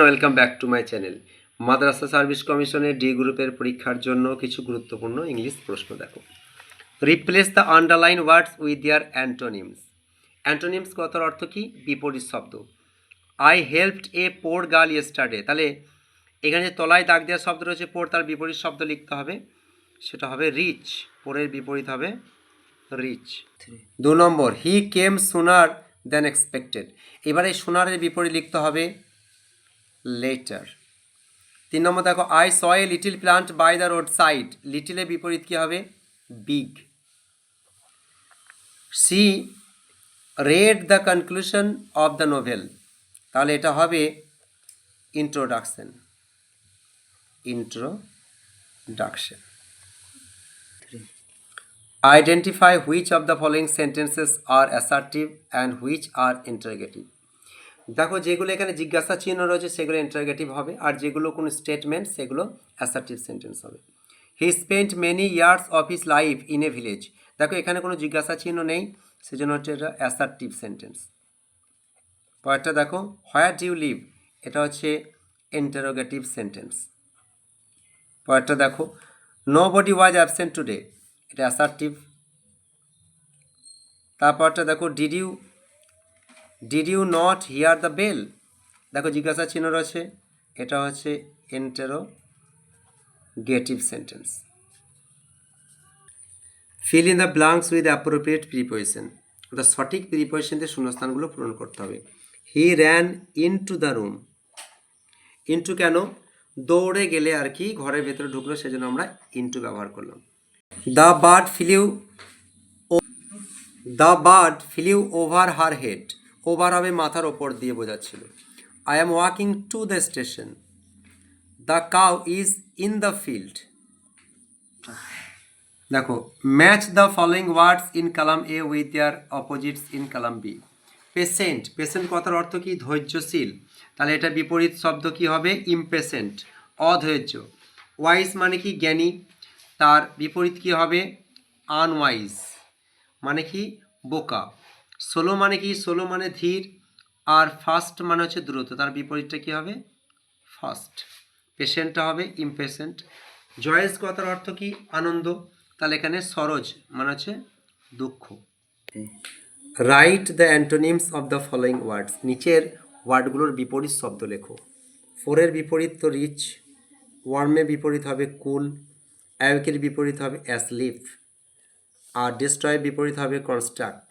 Welcome back to my channel. Madrasa service কমিশনের D গ্রুপের পরীক্ষার জন্য কিছু গুরুত্বপূর্ণ ইংলিশ প্রশ্ন দেখো। Replace the underline words with their antonyms. Antonyms কথার অর্থ কি? বিপরীত শব্দ। I helped A poor girl yesterday, তাহলে এখানে যে তলায় দাগ দেওয়ার শব্দ রয়েছে পোর, তার বিপরীত শব্দ লিখতে হবে, সেটা হবে রিচ। পোরের বিপরীত হবে rich. 2 number, he came sooner than expected. এবারে সোনারের বিপরীত লিখতে হবে লেটার। 3 নম্বর দেখো, I saw a little plant by the road side. লিটিলের বিপরীত কী হবে? Big. She read the conclusion of the novel, তাহলে এটা হবে introduction. Introduction. Identify which of the following sentences are assertive and which are interrogative. দেখো, যেগুলো এখানে জিজ্ঞাসা চিহ্ন রয়েছে সেগুলো ইন্টারোগেটিভ হবে, আর যেগুলো কোনো স্টেটমেন্ট সেগুলো অ্যাসার্টিভ সেন্টেন্স হবে। He spent many years of his life in a village. দেখো, এখানে কোনো জিজ্ঞাসা চিহ্ন নেই, সেজন্য হচ্ছে এটা অ্যাসার্টিভ সেন্টেন্স। পরেরটা দেখো, হোয়ার ডু ইউ লিভ, এটা হচ্ছে ইন্টারোগেটিভ সেন্টেন্স। পরেরটা দেখো, nobody was absent today, এটা অ্যাসার্টিভ। তারপরটা দেখো, did you not hear the bell, দেখো জিজ্ঞাসা চিহ্ন রয়েছে, এটা হচ্ছে interrogative sentence. Fill in the blanks with appropriate preposition, অর্থাৎ সঠিক প্রিপোজিশন দিয়ে শূন্যস্থানগুলো পূরণ করতে হবে। He ran into the room, into কেন? দৌড়ে গেলে আর কি, ঘরের ভেতরে ঢুকলো, সেজন্য আমরা ইনটু ব্যবহার করলাম। The bird flew over her head, over হবে মাথার ওপর দিয়ে বোঝাচ্ছিল। I am walking to the station. The cow is in the field. দেখো, match the following words in column A with their opposites in column B. Patient কথার অর্থ কি? ধৈর্যশীল, তাহলে এটা বিপরীত শব্দ কি হবে? ইমপেশেন্ট, অধৈর্য। ওয়াইজ মানে কি? জ্ঞানী, তার বিপরীত কি হবে? আনওয়াইজ মানে কি? বোকা। সোলো মানে কি? সোলো মানে ধীর, আর ফাস্ট মানে হচ্ছে দ্রুত, তার বিপরীতটা কি হবে? ফাস্ট। পেশেন্টটা হবে ইমপেশেন্ট। জয়েস কথার অর্থ কি? আনন্দ, তাহলে এখানে সরোজ মানে হচ্ছে দুঃখ। Write the antonyms of the following ওয়ার্ডস, নিচের ওয়ার্ডগুলোর বিপরীত শব্দ লেখো। ফোরের বিপরীত তো রিচ, ওয়ার্মের বিপরীত হবে কুল, অ্যাওয়েকের বিপরীত হবে অ্যাসলিপ, আর ডিস্ট্রয়ের বিপরীত হবে কনস্ট্রাক্ট,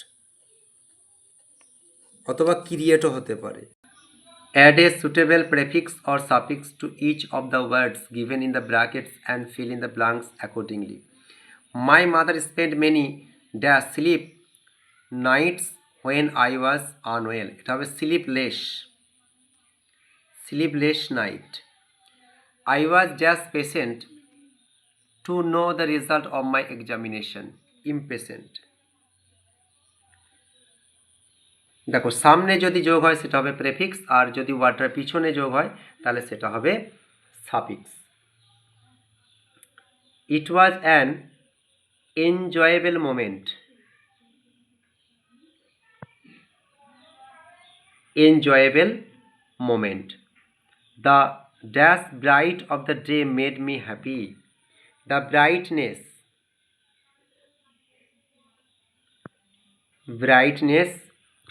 অথবা ক্রিয়েটও হতে পারে। Add a suitable prefix or suffix to each of the words given in the brackets and fill in the blanks accordingly. My mother spent many dash sleep nights when I was unwell. এটা হবে sleepless night. I was just patient to know the result of my examination. Impatient. দেখো, সামনে যদি যোগ হয় সেটা হবে prefix, আর যদি ওয়ার্ডটার পিছনে যোগ হয় তাহলে সেটা হবে suffix. It was an enjoyable moment. enjoyable moment. The dash bright of the day made me happy. The brightness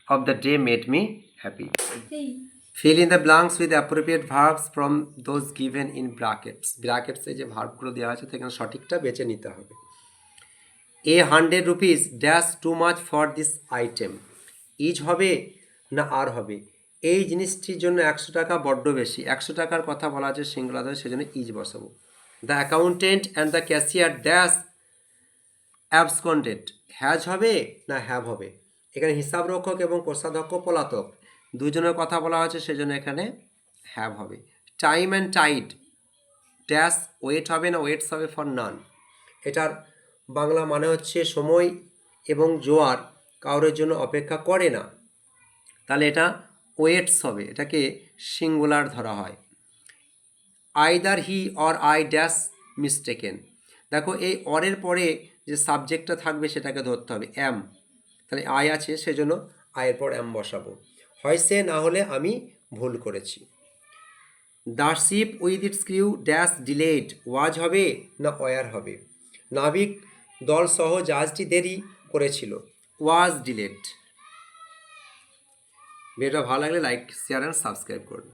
of the day made me happy. Fill in the blanks with appropriate verbs from those given in brackets. Brackets এ যে ভার্বগুলো দেওয়া আছে সেখানে সঠিকটা বেছে নিতে হবে। A 100 rupees dash too much for this item. Is হবে না আর হবে? এই জিনিসটির জন্য 100 টাকা বড্ড বেশি। 100 টাকার কথা বলা আছে সিঙ্গুলার ধরে, সেজন্য ইজ বসাবো। The accountant and the cashier dash absconded, has হবে না হ্যাভ হবে? এখানে হিসাবরক্ষক এবং কোষাধ্যক্ষ পলাতক দুজনের কথা বলা হয়েছে, সেজন্য এখানে হ্যাভ হবে। Time and tide dash wait হবে না ওয়েটস হবে? For none. এটার বাংলা মানে হচ্ছে সময় এবং জোয়ার কারোর জন্য অপেক্ষা করে না, তাহলে এটা ওয়েটস হবে, এটাকে সিঙ্গুলার ধরা হয়। Either he or I dash mistaken, দেখো এই অরের পরে যে সাবজেক্টটা থাকবে সেটাকে ধরতে হবে অ্যাম, তাহলে আই আছে সেজন্য আয়ের পর অ্যাম বসাবো। হয় সে, না হলে আমি ভুল করেছি। The ship with its crew dash delayed, was হবে না ওয়ার হবে? নাবিক দল সহ জাহাজটি দেরি করেছিল, ওয়াজ ডিলেড। ভিডিওটা ভালো লাগলে লাইক শেয়ার অ্যান্ড সাবস্ক্রাইব করুন।